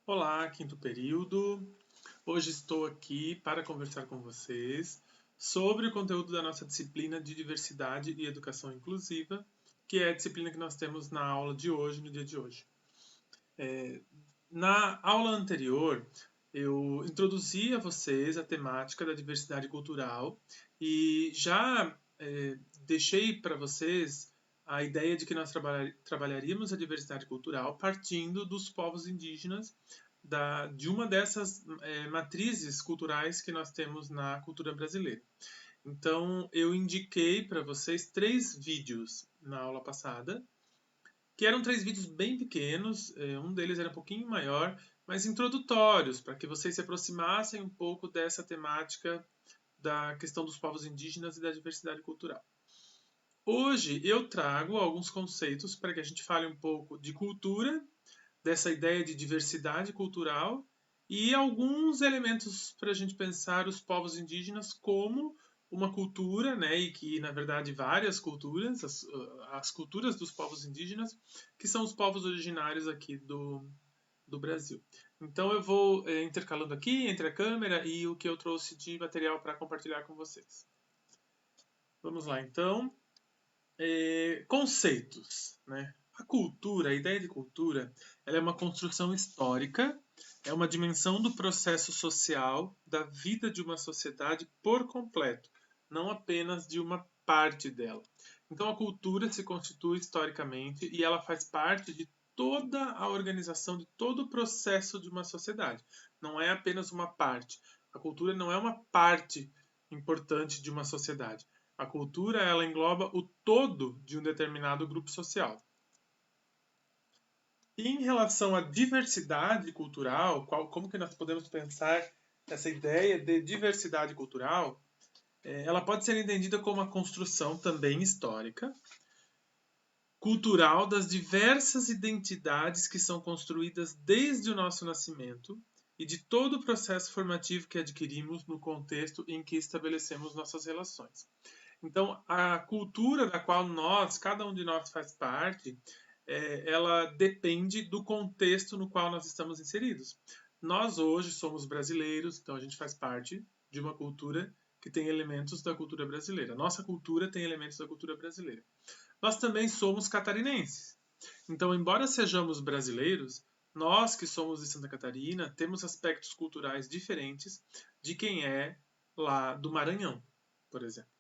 Olá, quinto período. Hoje estou aqui para conversar com vocês sobre o conteúdo da nossa disciplina de Diversidade e Educação Inclusiva, que é a disciplina que nós temos na aula de hoje, no dia de hoje. Na aula anterior, eu introduzi a vocês a temática da diversidade cultural e já deixei para vocês a ideia de que nós trabalharíamos a diversidade cultural partindo dos povos indígenas, de uma dessas matrizes culturais que nós temos na cultura brasileira. Então, eu indiquei para vocês 3 vídeos na aula passada, que eram 3 vídeos bem pequenos, um deles era um pouquinho maior, mas introdutórios, para que vocês se aproximassem um pouco dessa temática da questão dos povos indígenas e da diversidade cultural. Hoje eu trago alguns conceitos para que a gente fale um pouco de cultura, dessa ideia de diversidade cultural e alguns elementos para a gente pensar os povos indígenas como uma cultura, né, e que na verdade várias culturas, as culturas dos povos indígenas, que são os povos originários aqui do Brasil. Então eu vou intercalando aqui entre a câmera e o que eu trouxe de material para compartilhar com vocês. Vamos lá, então. Conceitos, né? A cultura, a ideia de cultura, ela é uma construção histórica, é uma dimensão do processo social, da vida de uma sociedade por completo, não apenas de uma parte dela. Então a cultura se constitui historicamente e ela faz parte de toda a organização, de todo o processo de uma sociedade. Não é apenas uma parte. A cultura não é uma parte importante de uma sociedade. A cultura, ela engloba o todo de um determinado grupo social. E em relação à diversidade cultural, como que nós podemos pensar essa ideia de diversidade cultural? Ela pode ser entendida como uma construção também histórica, cultural das diversas identidades que são construídas desde o nosso nascimento e de todo o processo formativo que adquirimos no contexto em que estabelecemos nossas relações. Então, a cultura da qual cada um de nós faz parte, ela depende do contexto no qual nós estamos inseridos. Nós hoje somos brasileiros, então a gente faz parte de uma cultura que tem elementos da cultura brasileira. Nossa cultura tem elementos da cultura brasileira. Nós também somos catarinenses. Então, embora sejamos brasileiros, nós que somos de Santa Catarina temos aspectos culturais diferentes de quem é lá do Maranhão, por exemplo.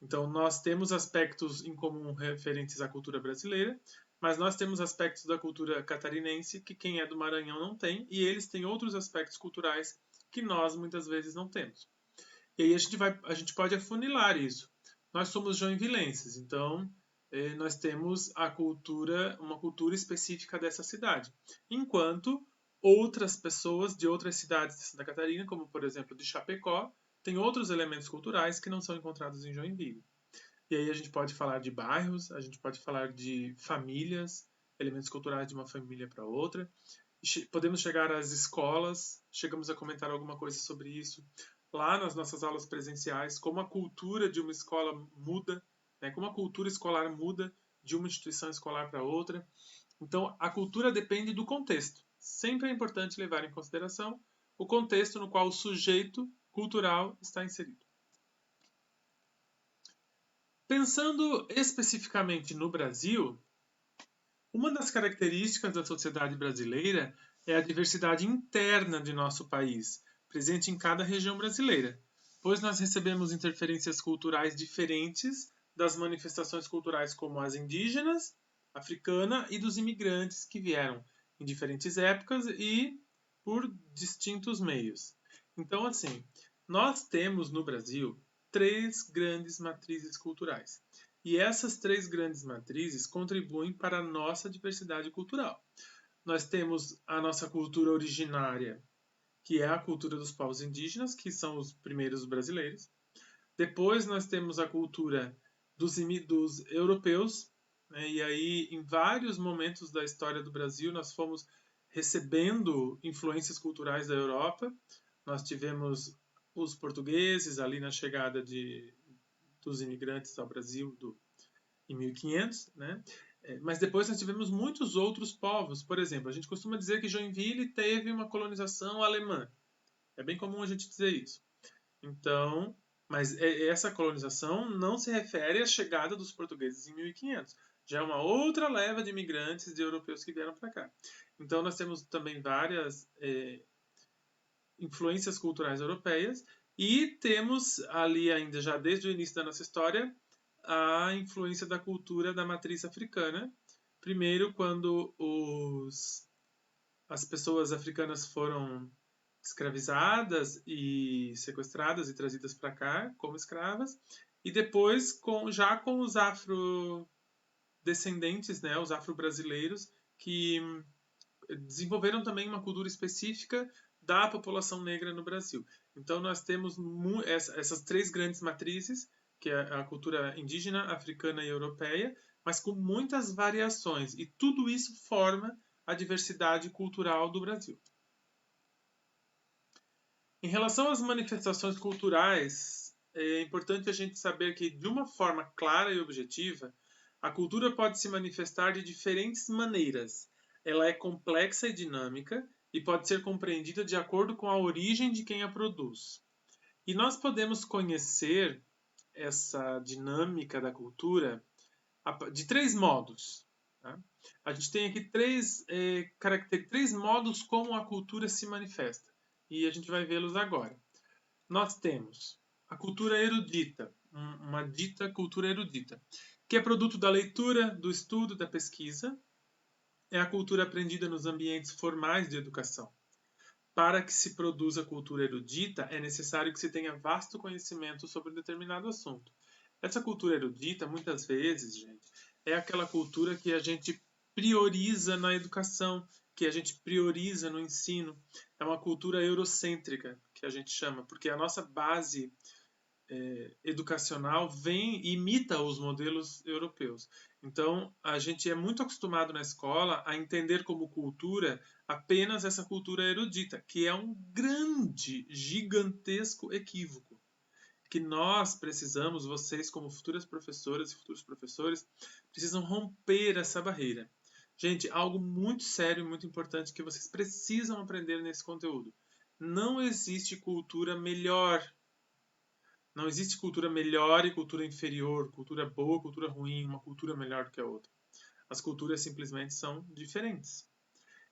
Então, nós temos aspectos em comum referentes à cultura brasileira, mas nós temos aspectos da cultura catarinense que quem é do Maranhão não tem, e eles têm outros aspectos culturais que nós muitas vezes não temos. E aí a gente pode afunilar isso. Nós somos joinvilenses, então nós temos uma cultura específica dessa cidade. Enquanto outras pessoas de outras cidades de Santa Catarina, como por exemplo de Chapecó, têm outros elementos culturais que não são encontrados em Joinville. E aí a gente pode falar de bairros, a gente pode falar de famílias, elementos culturais de uma família para outra. Podemos chegar às escolas, chegamos a comentar alguma coisa sobre isso lá nas nossas aulas presenciais, como a cultura de uma escola muda, né, como a cultura escolar muda de uma instituição escolar para outra. Então, a cultura depende do contexto. Sempre é importante levar em consideração o contexto no qual o sujeito cultural está inserido. Pensando especificamente no Brasil, uma das características da sociedade brasileira é a diversidade interna de nosso país, presente em cada região brasileira, pois nós recebemos interferências culturais diferentes das manifestações culturais como as indígenas, africana e dos imigrantes que vieram em diferentes épocas e por distintos meios. Então, assim, nós temos no Brasil 3 grandes matrizes culturais. E essas 3 grandes matrizes contribuem para a nossa diversidade cultural. Nós temos a nossa cultura originária, que é a cultura dos povos indígenas, que são os primeiros brasileiros. Depois nós temos a cultura dos europeus, né? E aí em vários momentos da história do Brasil nós fomos recebendo influências culturais da Europa. Nós tivemos os portugueses ali na chegada dos imigrantes ao Brasil em 1500, né? Mas depois nós tivemos muitos outros povos. Por exemplo, a gente costuma dizer que Joinville teve uma colonização alemã. É bem comum a gente dizer isso. Então, mas essa colonização não se refere à chegada dos portugueses em 1500. Já é uma outra leva de imigrantes, de europeus que vieram para cá. Então, nós temos também várias influências culturais europeias e temos ali ainda já desde o início da nossa história a influência da cultura da matriz africana. Primeiro, quando as pessoas africanas foram escravizadas e sequestradas e trazidas para cá como escravas, e depois já com os afrodescendentes, né, os afro-brasileiros, que desenvolveram também uma cultura específica da população negra no Brasil. Então nós temos essas três grandes matrizes, que é a cultura indígena, africana e europeia, mas com muitas variações, e tudo isso forma a diversidade cultural do Brasil. Em relação às manifestações culturais, é importante a gente saber que, de uma forma clara e objetiva, a cultura pode se manifestar de diferentes maneiras. Ela é complexa e dinâmica e pode ser compreendida de acordo com a origem de quem a produz. E nós podemos conhecer essa dinâmica da cultura de três modos. Tá? A gente tem aqui três modos como a cultura se manifesta. E a gente vai vê-los agora. Nós temos a cultura erudita, uma dita cultura erudita, que é produto da leitura, do estudo, da pesquisa. É a cultura aprendida nos ambientes formais de educação. Para que se produza cultura erudita, é necessário que se tenha vasto conhecimento sobre um determinado assunto. Essa cultura erudita, muitas vezes, gente, é aquela cultura que a gente prioriza na educação, que a gente prioriza no ensino. É uma cultura eurocêntrica, que a gente chama, porque a nossa base educacional imita os modelos europeus. Então, a gente é muito acostumado na escola a entender como cultura apenas essa cultura erudita, que é um grande, gigantesco equívoco. Que nós precisamos, vocês como futuras professoras e futuros professores, precisam romper essa barreira. Gente, algo muito sério e muito importante que vocês precisam aprender nesse conteúdo. Não existe cultura melhor. Não existe cultura melhor e cultura inferior, cultura boa, cultura ruim, uma cultura melhor do que a outra. As culturas simplesmente são diferentes.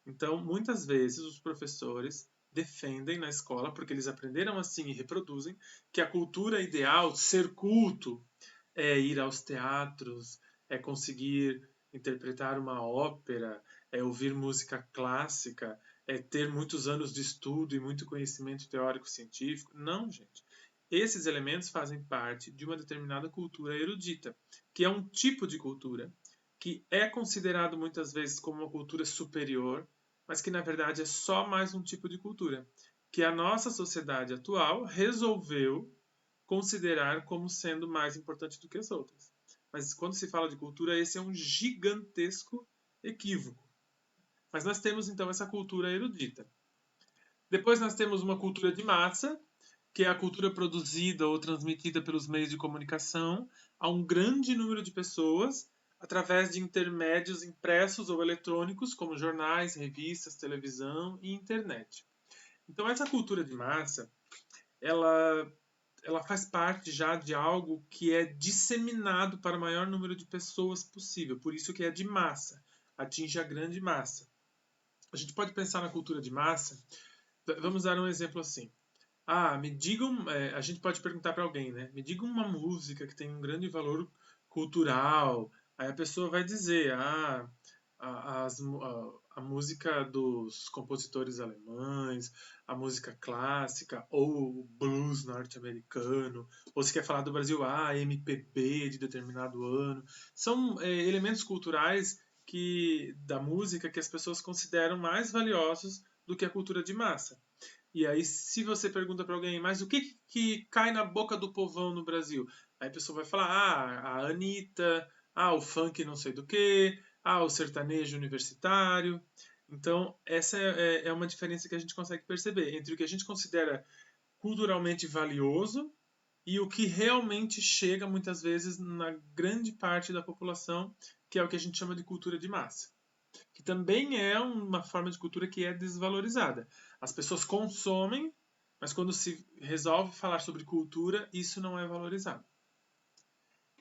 Então, muitas vezes, os professores defendem na escola, porque eles aprenderam assim e reproduzem, que a cultura ideal, ser culto, é ir aos teatros, é conseguir interpretar uma ópera, é ouvir música clássica, é ter muitos anos de estudo e muito conhecimento teórico científico. Não, gente. Esses elementos fazem parte de uma determinada cultura erudita, que é um tipo de cultura que é considerado muitas vezes como uma cultura superior, mas que na verdade é só mais um tipo de cultura, que a nossa sociedade atual resolveu considerar como sendo mais importante do que as outras. Mas quando se fala de cultura, esse é um gigantesco equívoco. Mas nós temos então essa cultura erudita. Depois nós temos uma cultura de massa, que é a cultura produzida ou transmitida pelos meios de comunicação a um grande número de pessoas através de intermédios impressos ou eletrônicos, como jornais, revistas, televisão e internet. Então essa cultura de massa, ela faz parte já de algo que é disseminado para o maior número de pessoas possível, por isso que é de massa, atinge a grande massa. A gente pode pensar na cultura de massa, vamos dar um exemplo assim. Me digam, a gente pode perguntar para alguém, né? Me diga uma música que tem um grande valor cultural. Aí a pessoa vai dizer, a música dos compositores alemães, a música clássica, ou o blues norte-americano, ou se quer falar do Brasil, MPB de determinado ano. São elementos culturais da música que as pessoas consideram mais valiosos do que a cultura de massa. E aí, se você pergunta para alguém, mas o que cai na boca do povão no Brasil? Aí a pessoa vai falar, a Anitta, o funk não sei do que, o sertanejo universitário. Então, essa é uma diferença que a gente consegue perceber entre o que a gente considera culturalmente valioso e o que realmente chega muitas vezes na grande parte da população, que é o que a gente chama de cultura de massa, que também é uma forma de cultura que é desvalorizada. As pessoas consomem, mas quando se resolve falar sobre cultura, isso não é valorizado.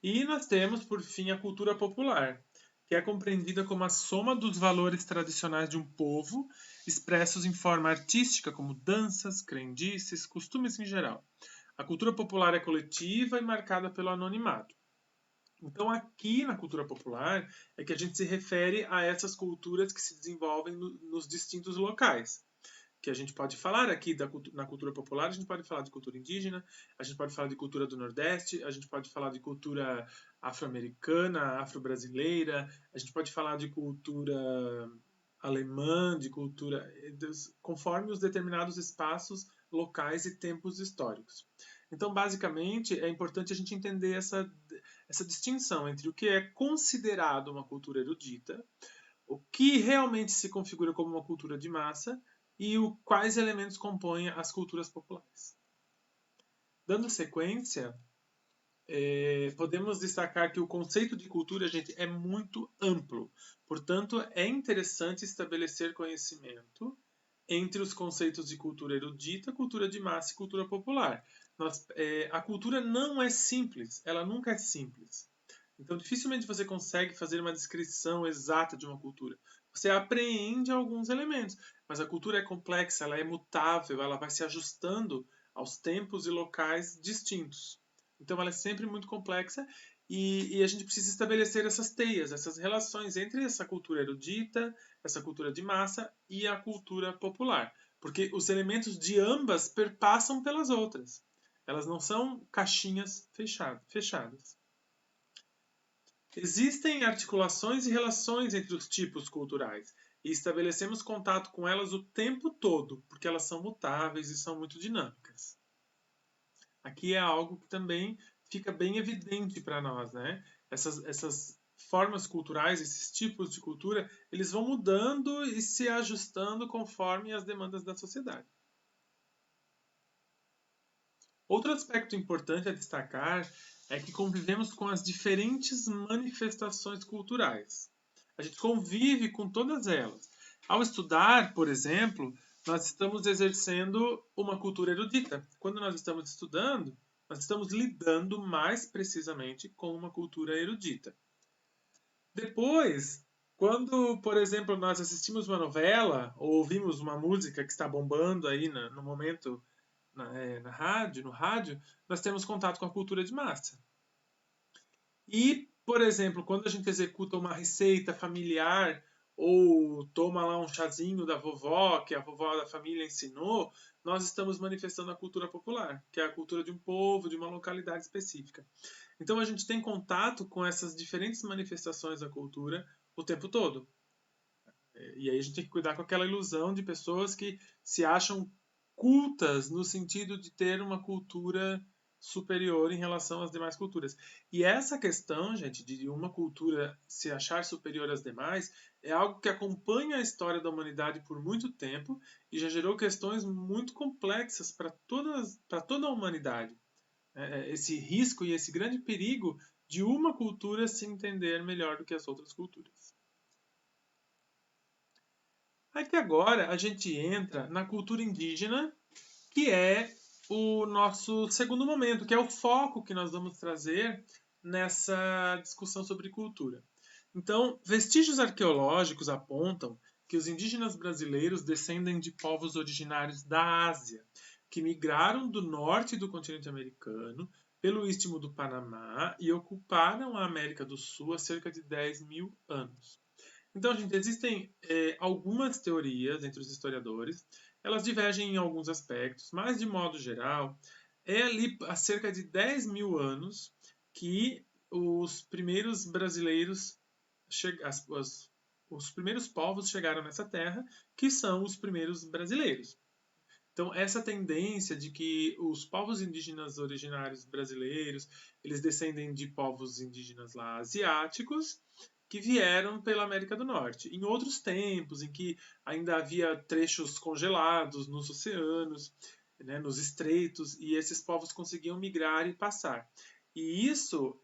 E nós temos, por fim, a cultura popular, que é compreendida como a soma dos valores tradicionais de um povo, expressos em forma artística, como danças, crendices, costumes em geral. A cultura popular é coletiva e marcada pelo anonimato. Então, aqui na cultura popular é que a gente se refere a essas culturas que se desenvolvem nos distintos locais. Que a gente pode falar aqui na cultura popular, a gente pode falar de cultura indígena, a gente pode falar de cultura do Nordeste, a gente pode falar de cultura afro-americana, afro-brasileira, a gente pode falar de cultura alemã, de cultura, conforme os determinados espaços locais e tempos históricos. Então, basicamente, é importante a gente entender essa distinção entre o que é considerado uma cultura erudita, o que realmente se configura como uma cultura de massa e quais elementos compõem as culturas populares. Dando sequência, podemos destacar que o conceito de cultura, gente, é muito amplo. Portanto, é interessante estabelecer conhecimento entre os conceitos de cultura erudita, cultura de massa e cultura popular. A cultura não é simples, ela nunca é simples. Então, dificilmente você consegue fazer uma descrição exata de uma cultura. Você apreende alguns elementos, mas a cultura é complexa, ela é mutável, ela vai se ajustando aos tempos e locais distintos. Então, ela é sempre muito complexa e a gente precisa estabelecer essas teias, essas relações entre essa cultura erudita, essa cultura de massa e a cultura popular. Porque os elementos de ambas perpassam pelas outras. Elas não são caixinhas fechadas. Existem articulações e relações entre os tipos culturais e estabelecemos contato com elas o tempo todo, porque elas são mutáveis e são muito dinâmicas. Aqui é algo que também fica bem evidente para nós, né? Essas formas culturais, esses tipos de cultura, eles vão mudando e se ajustando conforme as demandas da sociedade. Outro aspecto importante a destacar é que convivemos com as diferentes manifestações culturais. A gente convive com todas elas. Ao estudar, por exemplo, nós estamos exercendo uma cultura erudita. Quando nós estamos estudando, nós estamos lidando mais precisamente com uma cultura erudita. Depois, quando, por exemplo, nós assistimos uma novela ou ouvimos uma música que está bombando aí no momento no rádio, nós temos contato com a cultura de massa. E, por exemplo, quando a gente executa uma receita familiar ou toma lá um chazinho da vovó, que a vovó da família ensinou, nós estamos manifestando a cultura popular, que é a cultura de um povo, de uma localidade específica. Então a gente tem contato com essas diferentes manifestações da cultura o tempo todo. E aí a gente tem que cuidar com aquela ilusão de pessoas que se acham cultas no sentido de ter uma cultura superior em relação às demais culturas. E essa questão, gente, de uma cultura se achar superior às demais, é algo que acompanha a história da humanidade por muito tempo e já gerou questões muito complexas para toda a humanidade. Esse risco e esse grande perigo de uma cultura se entender melhor do que as outras culturas. Aqui agora a gente entra na cultura indígena, que é o nosso segundo momento, que é o foco que nós vamos trazer nessa discussão sobre cultura. Então, vestígios arqueológicos apontam que os indígenas brasileiros descendem de povos originários da Ásia, que migraram do norte do continente americano pelo istmo do Panamá e ocuparam a América do Sul há cerca de 10 mil anos. Então, gente, existem algumas teorias entre os historiadores, elas divergem em alguns aspectos, mas de modo geral, é ali há cerca de 10 mil anos que os primeiros brasileiros, os primeiros povos chegaram nessa terra, que são os primeiros brasileiros. Então, essa tendência de que os povos indígenas originários brasileiros, eles descendem de povos indígenas lá asiáticos, que vieram pela América do Norte. Em outros tempos, em que ainda havia trechos congelados nos oceanos, né, nos estreitos, e esses povos conseguiam migrar e passar. E isso,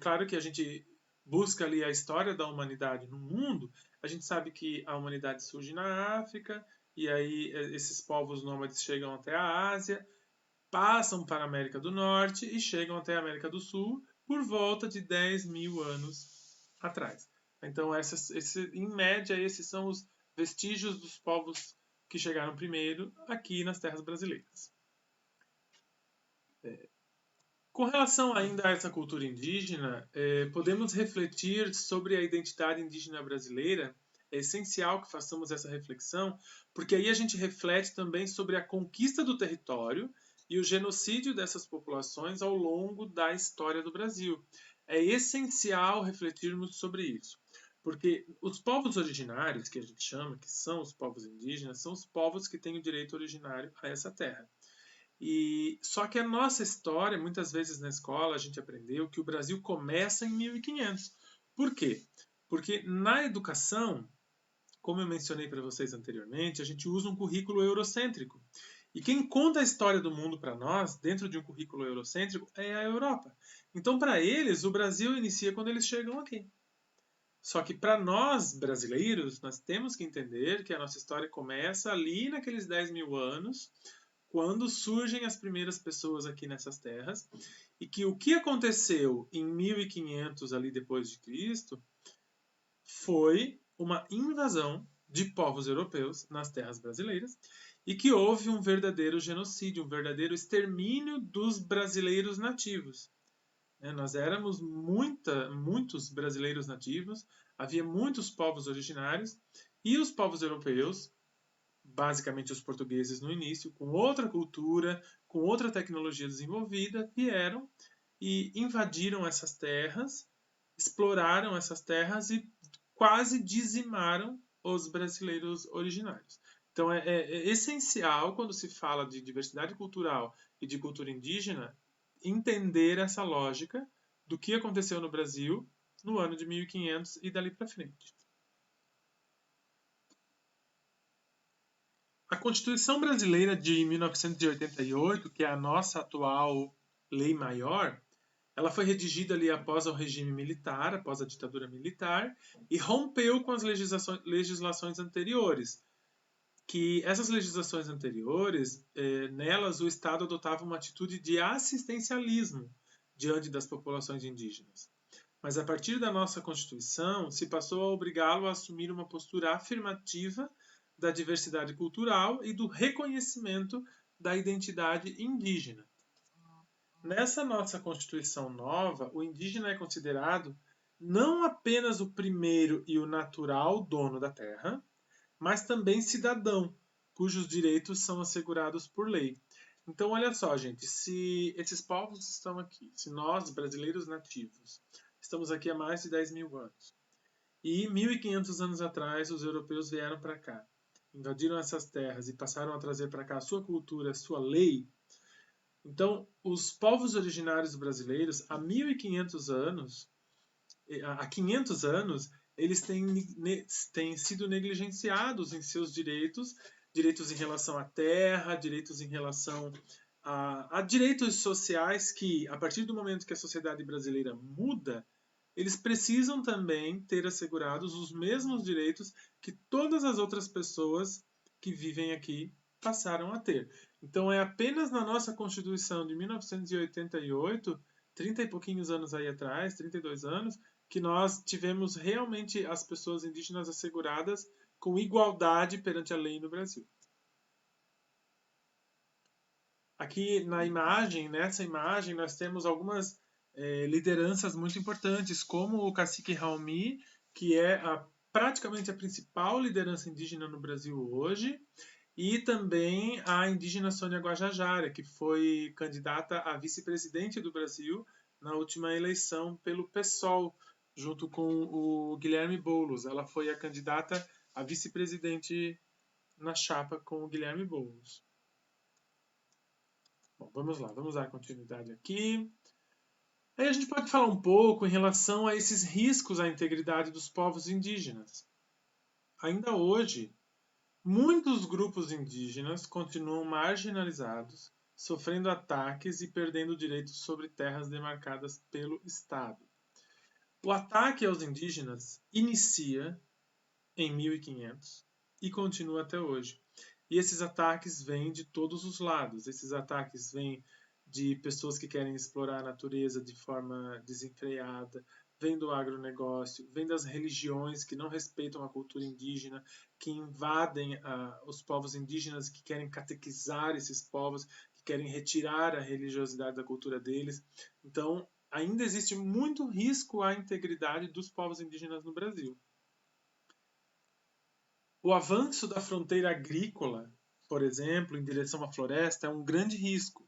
claro que a gente busca ali a história da humanidade no mundo, a gente sabe que a humanidade surge na África, e aí esses povos nômades chegam até a Ásia, passam para a América do Norte e chegam até a América do Sul por volta de 10 mil anos atrás. Então, em média, esses são os vestígios dos povos que chegaram primeiro aqui nas terras brasileiras. Com relação ainda a essa cultura indígena, podemos refletir sobre a identidade indígena brasileira. É essencial que façamos essa reflexão, porque aí a gente reflete também sobre a conquista do território e o genocídio dessas populações ao longo da história do Brasil. É essencial refletirmos sobre isso, porque os povos originários, que a gente chama, que são os povos indígenas, são os povos que têm o direito originário a essa terra. E só que a nossa história, muitas vezes na escola a gente aprendeu que o Brasil começa em 1500. Por quê? Porque na educação, como eu mencionei para vocês anteriormente, a gente usa um currículo eurocêntrico. E quem conta a história do mundo para nós, dentro de um currículo eurocêntrico, é a Europa. Então, para eles, o Brasil inicia quando eles chegam aqui. Só que para nós, brasileiros, nós temos que entender que a nossa história começa ali naqueles 10 mil anos, quando surgem as primeiras pessoas aqui nessas terras, e que o que aconteceu em 1500 ali depois de Cristo foi uma invasão de povos europeus nas terras brasileiras e que houve um verdadeiro genocídio, um verdadeiro extermínio dos brasileiros nativos. Nós éramos muitos brasileiros nativos, havia muitos povos originários e os povos europeus, basicamente os portugueses no início, com outra cultura, com outra tecnologia desenvolvida, vieram e invadiram essas terras, exploraram essas terras e quase dizimaram os brasileiros originários. Então é essencial, quando se fala de diversidade cultural e de cultura indígena, entender essa lógica do que aconteceu no Brasil no ano de 1500 e dali para frente. A Constituição Brasileira de 1988, que é a nossa atual lei maior, ela foi redigida ali após o regime militar, após a ditadura militar, e rompeu com as legislações anteriores. Que essas legislações anteriores, nelas o Estado adotava uma atitude de assistencialismo diante das populações indígenas. Mas a partir da nossa Constituição, se passou a obrigá-lo a assumir uma postura afirmativa da diversidade cultural e do reconhecimento da identidade indígena. Nessa nossa Constituição nova, o indígena é considerado não apenas o primeiro e o natural dono da terra, mas também cidadão, cujos direitos são assegurados por lei. Então, olha só, gente, se esses povos estão aqui, se nós, brasileiros nativos, estamos aqui há mais de 10 mil anos, e 1500 anos atrás os europeus vieram para cá, invadiram essas terras e passaram a trazer para cá a sua cultura, a sua lei. Então, os povos originários brasileiros, há 1500 anos, há 500 anos, eles têm sido negligenciados em seus direitos, direitos em relação à terra, direitos em relação a direitos sociais que, a partir do momento que a sociedade brasileira muda, eles precisam também ter assegurados os mesmos direitos que todas as outras pessoas que vivem aqui passaram a ter. Então é apenas na nossa Constituição de 1988, 30 e pouquinhos anos aí atrás, 32 anos, que nós tivemos realmente as pessoas indígenas asseguradas com igualdade perante a lei no Brasil. Aqui na imagem, nessa imagem, nós temos algumas lideranças muito importantes, como o cacique Raoni, que é praticamente a principal liderança indígena no Brasil hoje, e também a indígena Sônia Guajajara, que foi candidata a vice-presidente do Brasil na última eleição pelo PSOL, junto com o Guilherme Boulos. Ela foi a candidata a vice-presidente na chapa com o Guilherme Boulos. Bom, vamos lá, vamos dar continuidade aqui. Aí a gente pode falar um pouco em relação a esses riscos à integridade dos povos indígenas. Ainda hoje, muitos grupos indígenas continuam marginalizados, sofrendo ataques e perdendo direitos sobre terras demarcadas pelo Estado. O ataque aos indígenas inicia em 1500 e continua até hoje. E esses ataques vêm de todos os lados. Esses ataques vêm de pessoas que querem explorar a natureza de forma desenfreada, vem do agronegócio, vem das religiões que não respeitam a cultura indígena, que invadem os povos indígenas, que querem catequizar esses povos, que querem retirar a religiosidade da cultura deles. Então, ainda existe muito risco à integridade dos povos indígenas no Brasil. O avanço da fronteira agrícola, por exemplo, em direção à floresta, é um grande risco.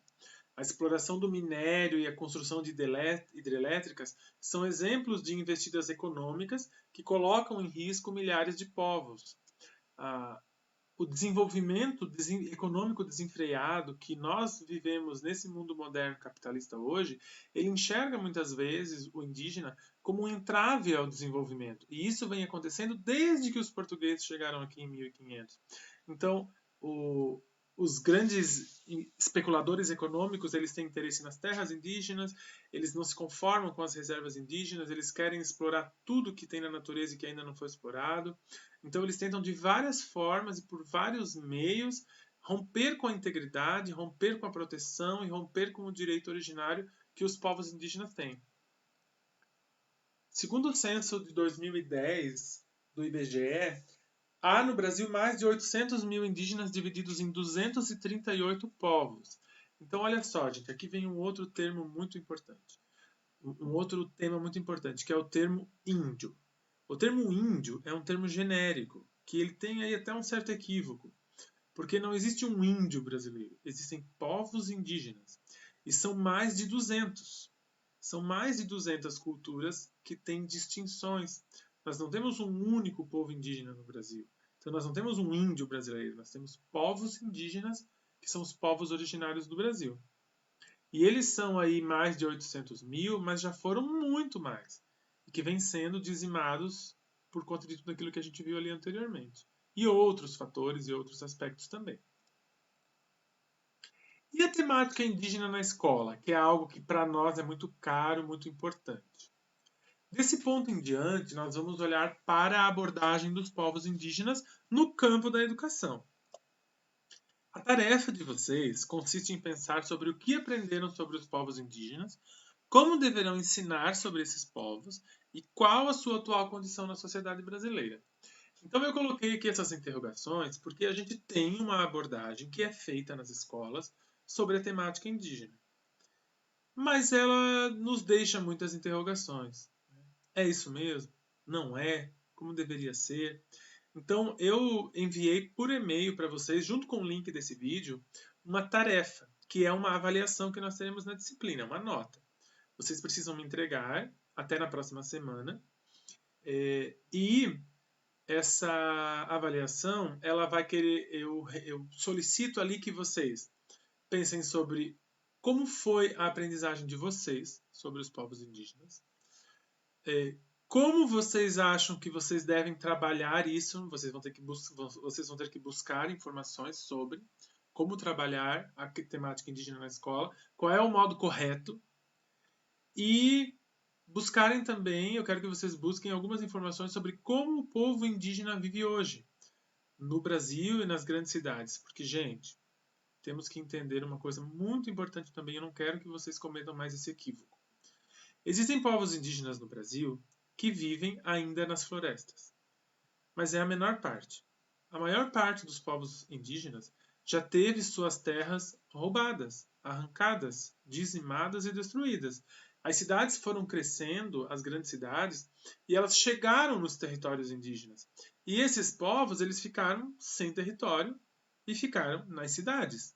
A exploração do minério e a construção de hidrelétricas são exemplos de investidas econômicas que colocam em risco milhares de povos. O desenvolvimento econômico desenfreado que nós vivemos nesse mundo moderno capitalista hoje, ele enxerga muitas vezes o indígena como um entrave ao desenvolvimento. E isso vem acontecendo desde que os portugueses chegaram aqui em 1500. Então, os grandes especuladores econômicos, eles têm interesse nas terras indígenas, eles não se conformam com as reservas indígenas, eles querem explorar tudo que tem na natureza e que ainda não foi explorado. Então, eles tentam de várias formas e por vários meios romper com a integridade, romper com a proteção e romper com o direito originário que os povos indígenas têm. Segundo o censo de 2010 do IBGE, há no Brasil mais de 800 mil indígenas divididos em 238 povos. Então, olha só, gente, aqui vem um outro termo muito importante. Um outro tema muito importante, que é o termo índio. O termo índio é um termo genérico, que ele tem aí até um certo equívoco, porque não existe um índio brasileiro, existem povos indígenas, e são mais de 200. São mais de 200 culturas que têm distinções. Nós não temos um único povo indígena no Brasil. Então nós não temos um índio brasileiro, nós temos povos indígenas, que são os povos originários do Brasil. E eles são aí mais de 800 mil, mas já foram muito mais. E que vêm sendo dizimados por conta de tudo aquilo que a gente viu ali anteriormente. E outros fatores e outros aspectos também. E a temática indígena na escola, que é algo que para nós é muito caro, muito importante. Desse ponto em diante, nós vamos olhar para a abordagem dos povos indígenas no campo da educação. A tarefa de vocês consiste em pensar sobre o que aprenderam sobre os povos indígenas, como deverão ensinar sobre esses povos e qual a sua atual condição na sociedade brasileira. Então eu coloquei aqui essas interrogações porque a gente tem uma abordagem que é feita nas escolas sobre a temática indígena. Mas ela nos deixa muitas interrogações. É isso mesmo? Não é? Como deveria ser? Então eu enviei por e-mail para vocês, junto com o link desse vídeo, uma tarefa, que é uma avaliação que nós teremos na disciplina, uma nota. Vocês precisam me entregar até na próxima semana. E essa avaliação, ela vai querer, eu solicito ali que vocês pensem sobre como foi a aprendizagem de vocês sobre os povos indígenas, como vocês acham que vocês devem trabalhar isso, vocês vão ter que buscar informações sobre como trabalhar a temática indígena na escola, qual é o modo correto, e buscarem também, eu quero que vocês busquem algumas informações sobre como o povo indígena vive hoje, no Brasil e nas grandes cidades. Porque, gente, temos que entender uma coisa muito importante também, eu não quero que vocês cometam mais esse equívoco. Existem povos indígenas no Brasil que vivem ainda nas florestas, mas é a menor parte. A maior parte dos povos indígenas já teve suas terras roubadas, arrancadas, dizimadas e destruídas. As cidades foram crescendo, as grandes cidades, e elas chegaram nos territórios indígenas. E esses povos, eles ficaram sem território e ficaram nas cidades.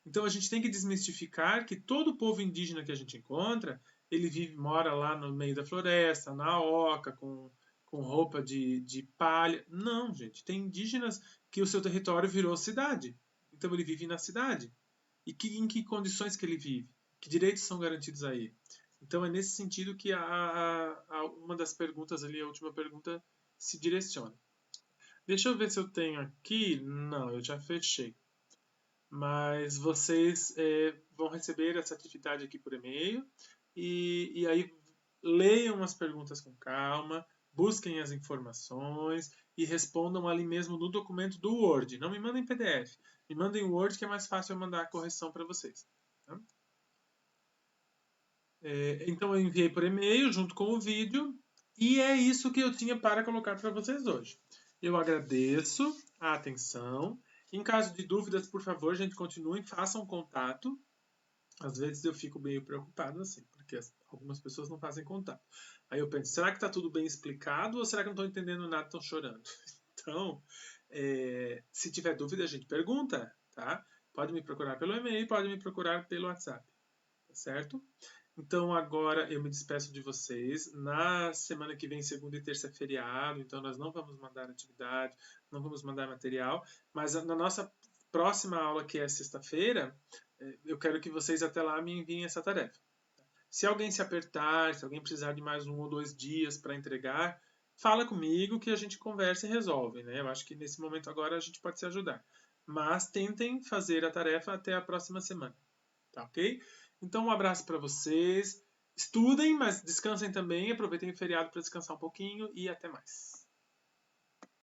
Então a gente tem que desmistificar que todo povo indígena que a gente encontra, ele mora lá no meio da floresta, na oca, com roupa de palha. Não, gente, tem indígenas que o seu território virou cidade. Então ele vive na cidade. E em que condições que ele vive? Que direitos são garantidos a ele? Então é nesse sentido que uma das perguntas ali, a última pergunta, se direciona. Deixa eu ver se eu tenho aqui. Não, eu já fechei. Mas vocês vão receber essa atividade aqui por e-mail e aí leiam as perguntas com calma, busquem as informações e respondam ali mesmo no documento do Word. Não me mandem PDF, me mandem Word que é mais fácil eu mandar a correção para vocês. Tá? Então eu enviei por e-mail junto com o vídeo e é isso que eu tinha para colocar para vocês hoje. Eu agradeço a atenção. Em caso de dúvidas, por favor, gente, continuem, façam contato. Às vezes eu fico meio preocupado assim, porque algumas pessoas não fazem contato. Aí eu penso, será que está tudo bem explicado ou será que eu não estou entendendo nada e estão chorando? Então, se tiver dúvida, a gente pergunta, tá? Pode me procurar pelo e-mail, pode me procurar pelo WhatsApp, tá certo? Então agora eu me despeço de vocês. Na semana que vem, segunda e terça é feriado, então nós não vamos mandar atividade, não vamos mandar material, mas na nossa próxima aula, que é sexta-feira, eu quero que vocês até lá me enviem essa tarefa. Se alguém se apertar, se alguém precisar de mais 1 ou 2 dias para entregar, fala comigo que a gente conversa e resolve, né? Eu acho que nesse momento agora a gente pode se ajudar. Mas tentem fazer a tarefa até a próxima semana, tá ok? Então um abraço para vocês. Estudem, mas descansem também. Aproveitem o feriado para descansar um pouquinho e até mais.